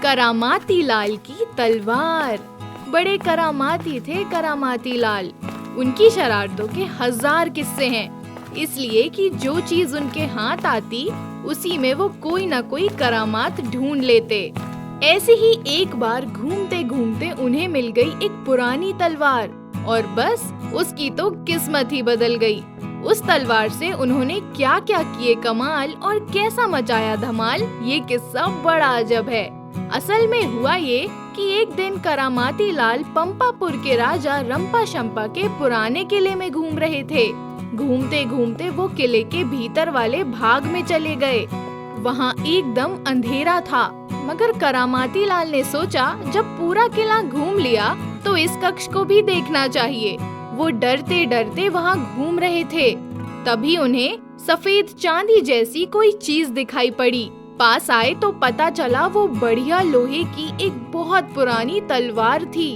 करामाती लाल की तलवार। बड़े करामाती थे करामाती लाल। उनकी शरारतों के 1000 किस्से हैं, इसलिए कि जो चीज उनके हाथ आती उसी में वो कोई ना कोई करामात ढूंढ लेते। ऐसे ही एक बार घूमते घूमते उन्हें मिल गई एक पुरानी तलवार और बस उसकी तो किस्मत ही बदल गई। उस तलवार से उन्होंने क्या क्या किए कमाल और कैसा मचाया धमाल, ये किस्सा बड़ा अजब है। असल में हुआ ये कि एक दिन करामाती लाल पंपापुर के राजा रंपा शंपा के पुराने किले में घूम रहे थे। घूमते घूमते वो किले के भीतर वाले भाग में चले गए। वहाँ एकदम अंधेरा था, मगर करामाती लाल ने सोचा जब पूरा किला घूम लिया तो इस कक्ष को भी देखना चाहिए। वो डरते डरते वहाँ घूम रहे थे, तभी उन्हें सफेद चांदी जैसी कोई चीज दिखाई पड़ी। पास आए तो पता चला वो बढ़िया लोहे की एक बहुत पुरानी तलवार थी।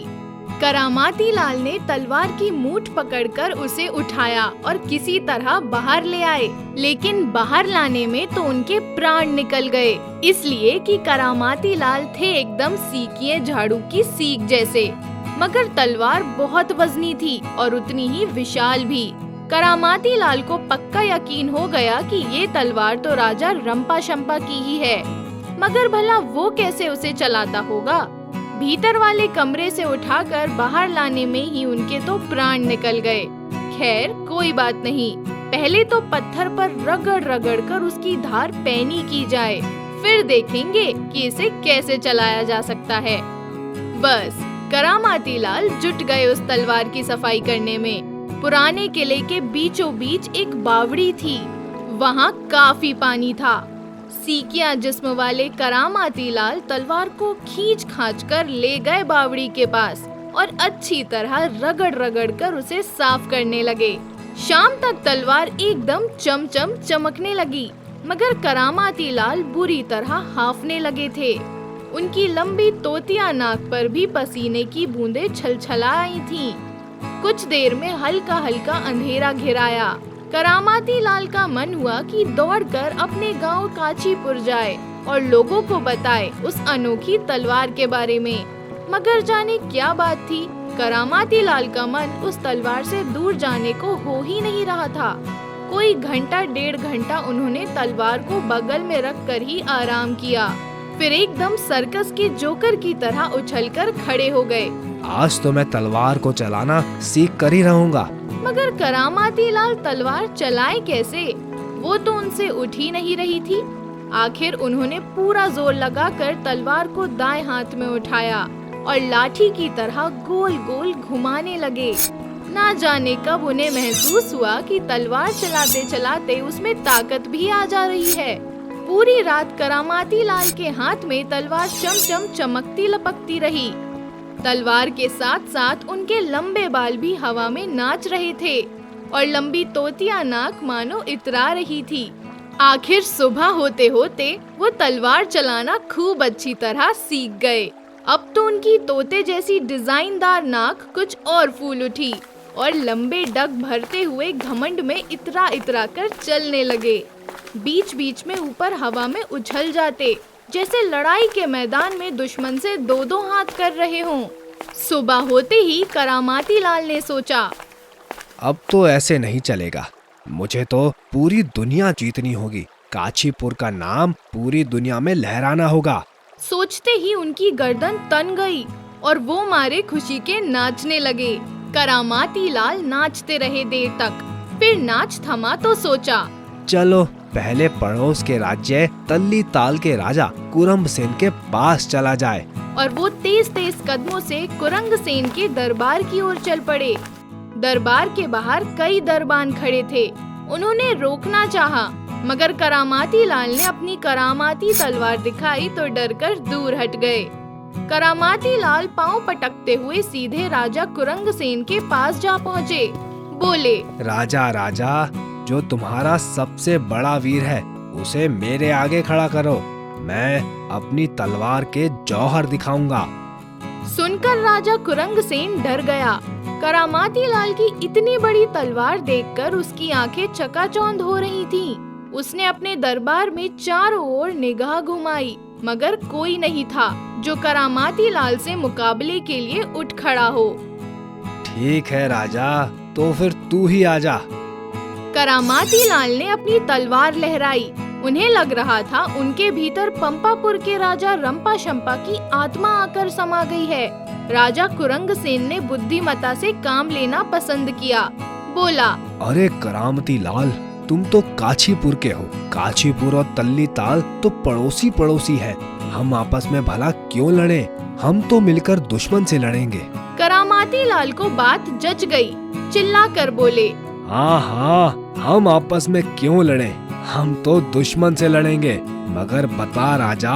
करामाती लाल ने तलवार की मूठ पकड़कर उसे उठाया और किसी तरह बाहर ले आए, लेकिन बाहर लाने में तो उनके प्राण निकल गए, इसलिए कि करामाती लाल थे एकदम सीकिए झाड़ू की सीक जैसे। मगर तलवार बहुत वजनी थी और उतनी ही विशाल भी। करामाती लाल को पक्का यकीन हो गया कि ये तलवार तो राजा रंपा शंपा की ही है, मगर भला वो कैसे उसे चलाता होगा। भीतर वाले कमरे से उठाकर बाहर लाने में ही उनके तो प्राण निकल गए। खैर कोई बात नहीं, पहले तो पत्थर पर रगड़ रगड़ कर उसकी धार पैनी की जाए, फिर देखेंगे कि इसे कैसे चलाया जा सकता है। बस करामाती लाल जुट गए उस तलवार की सफाई करने में। पुराने किले के बीचों बीच एक बावड़ी थी, वहाँ काफी पानी था। सीकिया जिस्म वाले करामाती लाल तलवार को खींच खांच कर ले गए बावड़ी के पास और अच्छी तरह रगड़ रगड़ कर उसे साफ करने लगे। शाम तक तलवार एकदम चमचम चमकने लगी, मगर करामाती लाल बुरी तरह हांफने लगे थे। उनकी लंबी तोतिया नाक पर भी पसीने की बूंदें छलछला आई थीं। कुछ देर में हल्का हल्का अंधेरा घिर आया। करामाती लाल का मन हुआ कि दौड़कर अपने गांव काचीपुर जाए और लोगों को बताए उस अनोखी तलवार के बारे में। मगर जाने क्या बात थी, करामाती लाल का मन उस तलवार से दूर जाने को हो ही नहीं रहा था। कोई घंटा 1.5 घंटा उन्होंने तलवार को बगल में रख कर ही आराम किया, फिर एकदम सर्कस के जोकर की तरह उछलकर खड़े हो गए। आज तो मैं तलवार को चलाना सीख कर ही रहूंगा। मगर करामाती लाल तलवार चलाए कैसे, वो तो उनसे उठ ही नहीं रही थी। आखिर उन्होंने पूरा जोर लगाकर तलवार को दाएं हाथ में उठाया और लाठी की तरह गोल गोल घुमाने लगे। ना जाने कब उन्हें महसूस हुआ कि तलवार चलाते चलाते उसमें ताकत भी आ जा रही है। पूरी रात करामाती लाल के हाथ में तलवार चमचम चमकती लपकती रही। तलवार के साथ साथ उनके लंबे बाल भी हवा में नाच रहे थे और लंबी तोतिया नाक मानो इतरा रही थी। आखिर सुबह होते होते वो तलवार चलाना खूब अच्छी तरह सीख गए। अब तो उनकी तोते जैसी डिजाइनदार नाक कुछ और फूल उठी और लंबे डग भरते हुए घमंड में इतरा इतरा कर चलने लगे। बीच बीच में ऊपर हवा में उछल जाते, जैसे लड़ाई के मैदान में दुश्मन से 2-2 हाथ कर रहे हों। सुबह होते ही करामाती लाल ने सोचा, अब तो ऐसे नहीं चलेगा, मुझे तो पूरी दुनिया जीतनी होगी। काचीपुर का नाम पूरी दुनिया में लहराना होगा। सोचते ही उनकी गर्दन तन गई और वो मारे खुशी के नाचने लगे। करामाती लाल नाचते रहे देर तक, फिर नाच थमा तो सोचा, चलो पहले पड़ोस के राज्य तल्ली ताल के राजा कुरंब सेन के पास चला जाए। और वो तेज तेज कदमों से कुरंग सेन के दरबार की ओर चल पड़े। दरबार के बाहर कई दरबान खड़े थे। उन्होंने रोकना चाहा, मगर करामाती लाल ने अपनी करामाती तलवार दिखाई तो डरकर दूर हट गए। करामाती लाल पांव पटकते हुए सीधे राजा कुरंग सेन के पास जा पहुँचे। बोले, राजा राजा, जो तुम्हारा सबसे बड़ा वीर है उसे मेरे आगे खड़ा करो, मैं अपनी तलवार के जौहर दिखाऊंगा। सुनकर राजा कुरंग सेन डर गया। करामाती लाल की इतनी बड़ी तलवार देखकर उसकी आंखें चकाचौंध हो रही थीं। उसने अपने दरबार में चारों ओर निगाह घुमाई, मगर कोई नहीं था जो करामाती लाल से मुकाबले के लिए उठ खड़ा हो। ठीक है राजा, तो फिर तू ही आजा। करामाती लाल ने अपनी तलवार लहराई। उन्हें लग रहा था उनके भीतर पंपापुर के राजा रंपा शंपा की आत्मा आकर समा गई है। राजा कुरंगसेन ने बुद्धिमत्ता से काम लेना पसंद किया। बोला, अरे करामती लाल, तुम तो काशीपुर के हो। काशीपुर और तल्ली ताल तो पड़ोसी पड़ोसी हैं। हम आपस में भला क्यों लड़े? हम तो मिलकर दुश्मन से लड़ेंगे। करामाती लाल को बात जच गई। चिल्ला कर बोले, हाँ हाँ, हम आपस में क्यों लड़े? हम तो दुश्मन से लड़ेंगे। मगर बता राजा,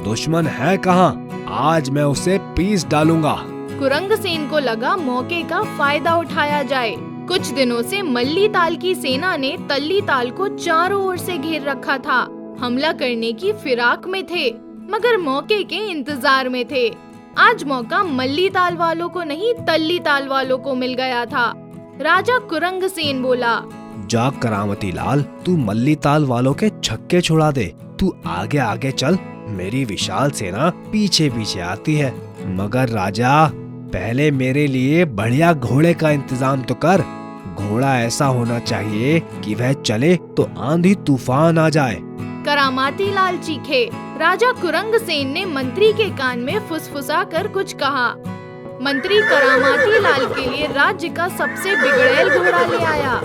दुश्मन है कहाँ? आज मैं उसे पीस डालूंगा। कुरंगसेन को लगा मौके का फायदा उठाया जाए। कुछ दिनों से मल्ली ताल की सेना ने तल्ली ताल को चारों ओर से घेर रखा था। हमला करने की फिराक में थे, मगर मौके के इंतजार में थे। आज मौका मल्ली ताल वालों को नहीं, तल्ली ताल वालों को मिल गया था। राजा कुरंगसेन बोला, जा करामती लाल, तू मल्ली ताल वालों के छक्के छुड़ा दे। तू आगे आगे चल, मेरी विशाल सेना पीछे पीछे आती है। मगर राजा, पहले मेरे लिए बढ़िया घोड़े का इंतजाम तो कर। घोड़ा ऐसा होना चाहिए कि वह चले तो आंधी तूफान आ जाए। करामाती लाल चीखे। राजा कुरंगसेन ने मंत्री के कान में फुसफुसा कर कुछ कहा। मंत्री करामाती लाल के लिए राज्य का सबसे बिगड़ैल घोड़ा ले आया।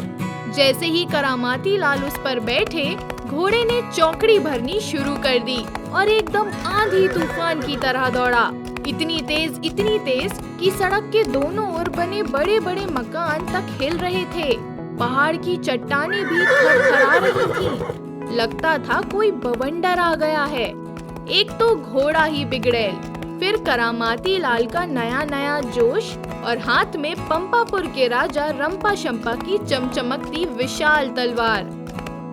जैसे ही करामाती लाल उस पर बैठे, घोड़े ने चौकड़ी भरनी शुरू कर दी और एकदम आंधी तूफान की तरह दौड़ा। इतनी तेज कि सड़क के दोनों ओर बने बड़े बड़े मकान तक हिल रहे थे। पहाड़ की चट्टानें भी थरथरा रही थी। लगता था कोई बवंडर आ गया है। एक तो घोड़ा ही बिगड़ैल, फिर करामाती लाल का नया नया जोश और हाथ में पंपापुर के राजा रंपा शंपा की चमचमकती विशाल तलवार।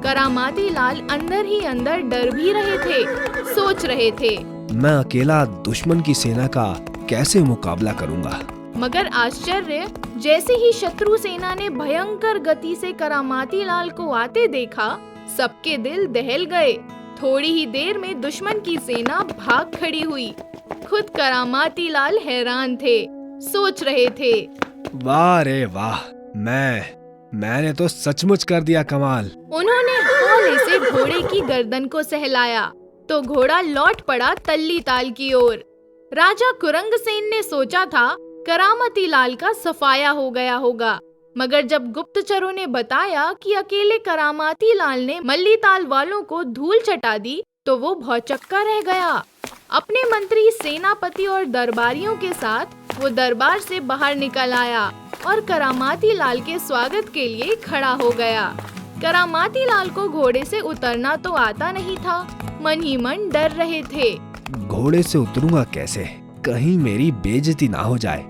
करामाती लाल अंदर ही अंदर डर भी रहे थे, सोच रहे थे, मैं अकेला दुश्मन की सेना का कैसे मुकाबला करूंगा। मगर आश्चर्य, जैसे ही शत्रु सेना ने भयंकर गति से करामाती लाल को आते देखा, सबके दिल दहल गए। थोड़ी ही देर में दुश्मन की सेना भाग खड़ी हुई। खुद करामाती लाल हैरान थे, सोच रहे थे, वाह रे वाह, मैंने तो सचमुच कर दिया कमाल। उन्होंने हौले से घोड़े की गर्दन को सहलाया तो घोड़ा लौट पड़ा तल्ली ताल की ओर। राजा कुरंगसेन ने सोचा था करामाती लाल का सफाया हो गया होगा, मगर जब गुप्तचरों ने बताया कि अकेले करामाती लाल ने मल्ली ताल वालों को धूल चटा दी, तो वो भौचक्का रह गया। अपने मंत्री, सेनापति और दरबारियों के साथ वो दरबार से बाहर निकल आया और करामाती लाल के स्वागत के लिए खड़ा हो गया। करामाती लाल को घोड़े से उतरना तो आता नहीं था, मन ही मन डर रहे थे। घोड़े से उतरूंगा कैसे, कहीं मेरी बेइज्जती ना हो जाए।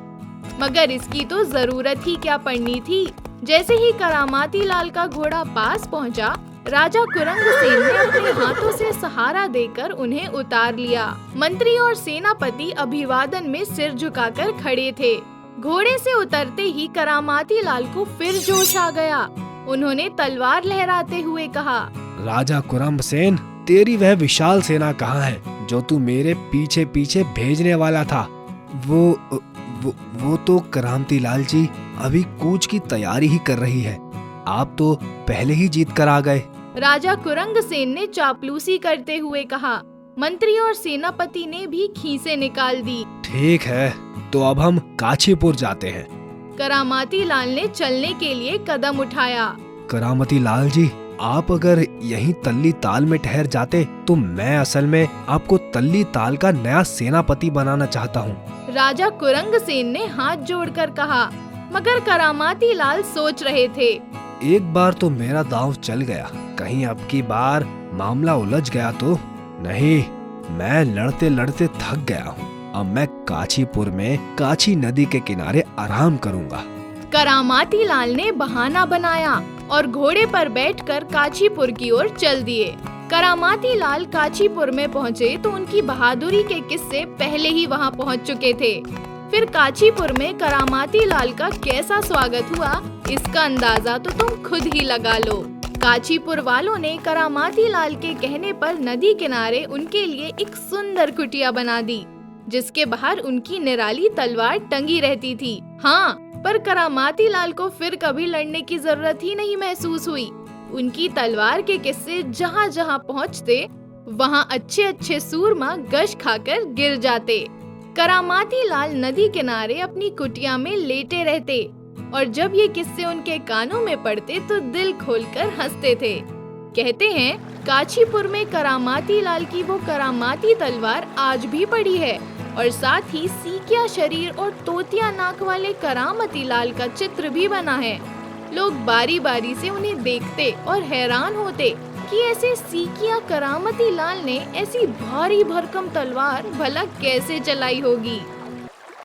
मगर इसकी तो जरूरत ही क्या पड़नी थी। जैसे ही करामाती लाल का घोड़ा पास पहुंचा, राजा कुरंगसेन ने अपने हाथों से सहारा देकर उन्हें उतार लिया। मंत्री और सेनापति अभिवादन में सिर झुकाकर खड़े थे। घोड़े से उतरते ही करामाती लाल को फिर जोश आ गया। उन्होंने तलवार लहराते हुए कहा, राजा कुरंगसेन, तेरी वह विशाल सेना कहाँ है जो तू मेरे पीछे पीछे भेजने वाला था? वो तो करामती लाल जी अभी कूच की तैयारी ही कर रही है। आप तो पहले ही जीत कर आ गए। राजा कुरंगसेन ने चापलूसी करते हुए कहा। मंत्री और सेनापति ने भी खीसें निकाल दी। ठीक है, तो अब हम काशीपुर जाते हैं। करामाती लाल ने चलने के लिए कदम उठाया। करामती लाल जी, आप अगर यहीं तल्ली ताल में ठहर जाते तो मैं असल में आपको तल्ली ताल का नया सेनापति बनाना चाहता हूँ। राजा कुरंगसेन ने हाथ जोड़कर कहा, मगर करामाती लाल सोच रहे थे, एक बार तो मेरा दांव चल गया, कहीं अब की बार मामला उलझ गया तो नहीं। मैं लड़ते लड़ते थक गया हूँ। अब मैं काशीपुर में काशी नदी के किनारे आराम करूँगा। करामाती लाल ने बहाना बनाया और घोड़े पर बैठकर काशीपुर की ओर चल दिए। करामाती लाल काशीपुर में पहुँचे तो उनकी बहादुरी के किस्से पहले ही वहाँ पहुँच चुके थे। फिर काशीपुर में करामाती लाल का कैसा स्वागत हुआ, इसका अंदाजा तो तुम खुद ही लगा लो। काशीपुर वालों ने करामाती लाल के कहने पर नदी किनारे उनके लिए एक सुंदर कुटिया बना दी। जिसके बाहर उनकी निराली तलवार टंगी रहती थी। हाँ, पर करामाती लाल को फिर कभी लड़ने की जरूरत ही नहीं महसूस हुई। उनकी तलवार के किस्से जहाँ जहाँ पहुँचते वहाँ अच्छे अच्छे सूरमा गश खाकर गिर जाते। करामाती लाल नदी किनारे अपनी कुटिया में लेटे रहते और जब ये किस्से उनके कानों में पड़ते तो दिल खोलकर हंसते थे। कहते हैं काशीपुर में करामाती लाल की वो करामाती तलवार आज भी पड़ी है और साथ ही सीकिया शरीर और तोतिया नाक वाले करामती लाल का चित्र भी बना है। लोग बारी बारी से उन्हें देखते और हैरान होते कि ऐसे सीकिया करामती लाल ने ऐसी भारी भरकम तलवार भला कैसे चलाई होगी।